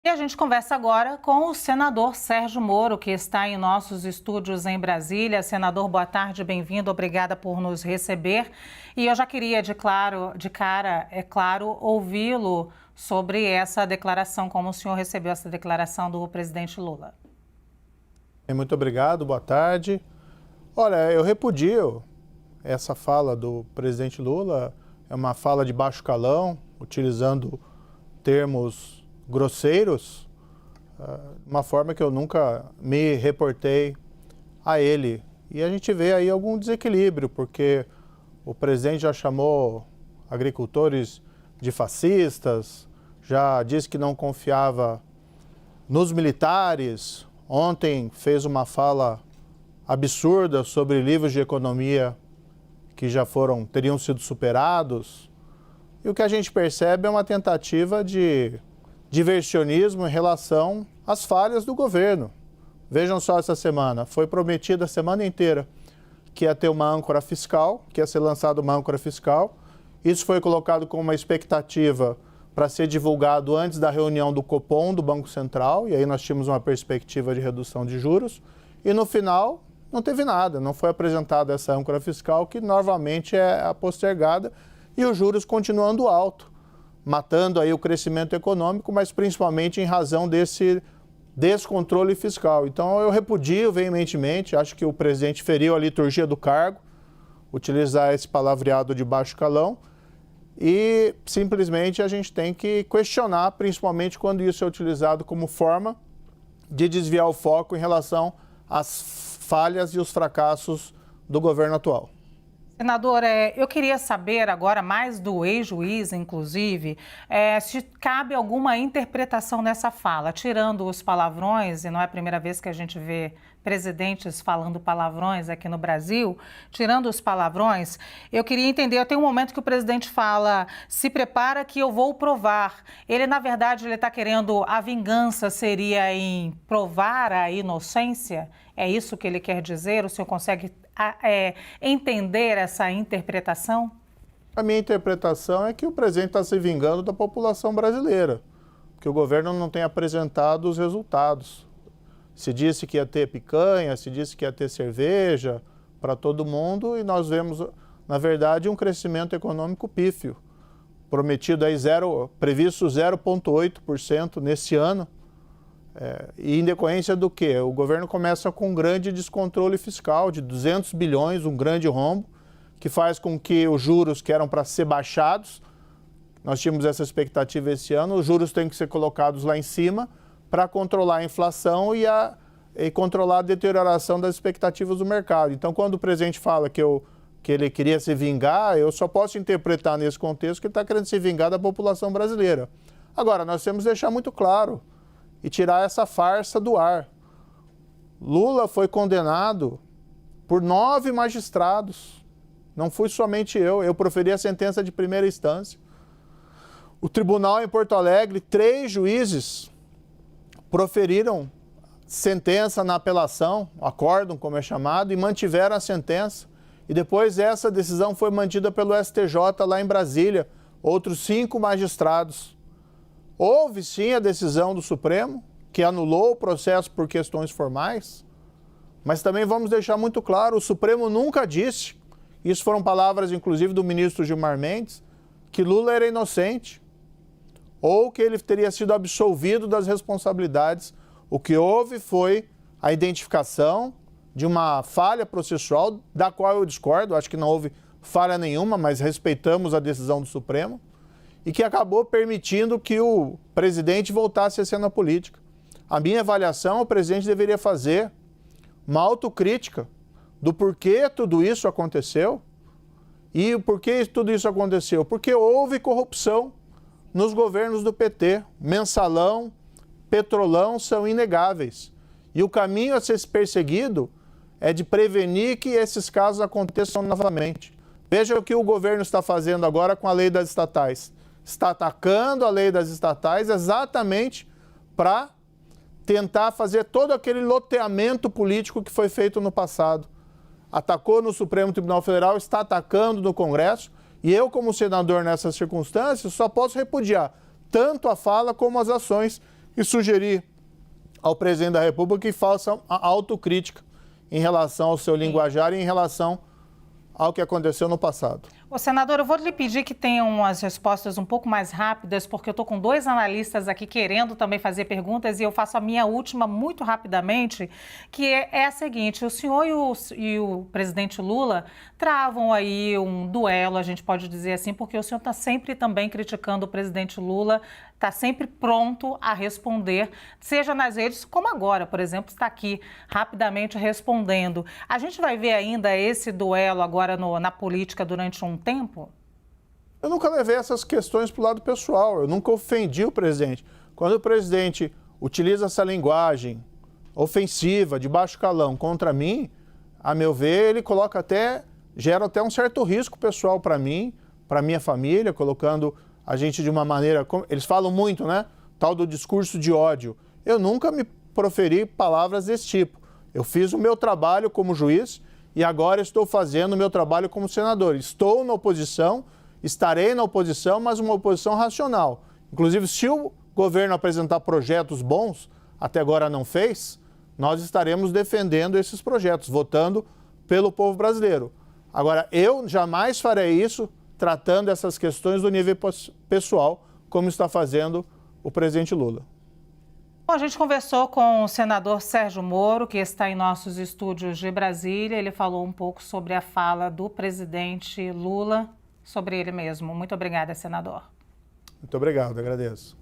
E a gente conversa agora com o senador Sérgio Moro, que está em nossos estúdios em Brasília. Senador, boa tarde, bem-vindo, obrigada por nos receber. E eu já queria, de cara, ouvi-lo sobre essa declaração, como o senhor recebeu essa declaração do presidente Lula. Muito obrigado, boa tarde. Olha, eu repudio essa fala do presidente Lula, é uma fala de baixo calão, utilizando termos grosseiros, uma forma que eu nunca me reportei a ele. E a gente vê aí algum desequilíbrio, porque o presidente já chamou agricultores de fascistas, já disse que não confiava nos militares. Ontem fez uma fala absurda sobre livros de economia que já teriam sido superados. E o que a gente percebe é uma tentativa de diversionismo em relação às falhas do governo. Vejam só essa semana, foi prometido a semana inteira que ia ter uma âncora fiscal, que ia ser lançada uma âncora fiscal. Isso foi colocado como uma expectativa para ser divulgado antes da reunião do Copom, do Banco Central, e aí nós tínhamos uma perspectiva de redução de juros. E no final, não teve nada, não foi apresentada essa âncora fiscal, que novamente é postergada, e os juros continuando alto, matando aí o crescimento econômico, mas principalmente em razão desse descontrole fiscal. Então eu repudio veementemente, acho que o presidente feriu a liturgia do cargo, utilizar esse palavreado de baixo calão, e simplesmente a gente tem que questionar, principalmente quando isso é utilizado como forma de desviar o foco em relação às falhas e os fracassos do governo atual. Senador, eu queria saber agora, mais do ex-juiz, inclusive, se cabe alguma interpretação nessa fala, tirando os palavrões, e não é a primeira vez que a gente vê presidentes falando palavrões aqui no Brasil, tirando os palavrões, eu queria entender, tem um momento que o presidente fala, se prepara que eu vou provar. Ele, na verdade, ele está querendo, a vingança seria em provar a inocência? É isso que ele quer dizer? O senhor consegue entender essa interpretação? A minha interpretação é que o presidente está se vingando da população brasileira, porque o governo não tem apresentado os resultados. Se disse que ia ter picanha, se disse que ia ter cerveja para todo mundo, e nós vemos, na verdade, um crescimento econômico pífio, prometido aí previsto 0,8% nesse ano. E em decorrência do quê? O governo começa com um grande descontrole fiscal de 200 bilhões, um grande rombo, que faz com que os juros que eram para ser baixados, nós tínhamos essa expectativa esse ano, os juros têm que ser colocados lá em cima para controlar a inflação e controlar a deterioração das expectativas do mercado. Então, quando o presidente fala que ele queria se vingar, eu só posso interpretar nesse contexto que ele está querendo se vingar da população brasileira. Agora, nós temos que deixar muito claro e tirar essa farsa do ar. Lula foi condenado por 9 magistrados. Não fui somente eu proferi a sentença de primeira instância. O tribunal em Porto Alegre, 3 juízes proferiram sentença na apelação, acórdão, como é chamado, e mantiveram a sentença. E depois essa decisão foi mantida pelo STJ lá em Brasília, outros 5 magistrados. Houve sim a decisão do Supremo, que anulou o processo por questões formais, mas também vamos deixar muito claro, o Supremo nunca disse, isso foram palavras inclusive do ministro Gilmar Mendes, que Lula era inocente, ou que ele teria sido absolvido das responsabilidades. O que houve foi a identificação de uma falha processual, da qual eu discordo, acho que não houve falha nenhuma, mas respeitamos a decisão do Supremo, e que acabou permitindo que o presidente voltasse à cena política. A minha avaliação, o presidente deveria fazer uma autocrítica do porquê tudo isso aconteceu. E o porquê tudo isso aconteceu? Porque houve corrupção nos governos do PT. Mensalão, Petrolão são inegáveis. E o caminho a ser perseguido é de prevenir que esses casos aconteçam novamente. Veja o que o governo está fazendo agora com a lei das estatais. Está atacando a lei das estatais exatamente para tentar fazer todo aquele loteamento político que foi feito no passado. Atacou no Supremo Tribunal Federal, está atacando no Congresso, e eu, como senador nessas circunstâncias, só posso repudiar tanto a fala como as ações e sugerir ao presidente da República que faça a autocrítica em relação ao seu linguajar e em relação ao que aconteceu no passado. Ô, senador, eu vou lhe pedir que tenham as respostas um pouco mais rápidas, porque eu estou com 2 analistas aqui querendo também fazer perguntas e eu faço a minha última muito rapidamente, que é a seguinte: o senhor e o presidente Lula travam aí um duelo, a gente pode dizer assim, porque o senhor está sempre também criticando o presidente Lula, está sempre pronto a responder, seja nas redes como agora, por exemplo, está aqui rapidamente respondendo. A gente vai ver ainda esse duelo agora na política durante um tempo? Eu nunca levei essas questões para o lado pessoal, eu nunca ofendi o presidente. Quando o presidente utiliza essa linguagem ofensiva, de baixo calão contra mim, a meu ver, ele gera até um certo risco pessoal para mim, para minha família, colocando a gente de uma maneira... Eles falam muito, né? Tal do discurso de ódio. Eu nunca me proferi palavras desse tipo. Eu fiz o meu trabalho como juiz e agora estou fazendo o meu trabalho como senador. Estou na oposição, estarei na oposição, mas uma oposição racional. Inclusive, se o governo apresentar projetos bons, até agora não fez, nós estaremos defendendo esses projetos, votando pelo povo brasileiro. Agora, eu jamais farei isso tratando essas questões do nível pessoal, como está fazendo o presidente Lula. Bom, a gente conversou com o senador Sérgio Moro, que está em nossos estúdios de Brasília. Ele falou um pouco sobre a fala do presidente Lula, sobre ele mesmo. Muito obrigada, senador. Muito obrigado, agradeço.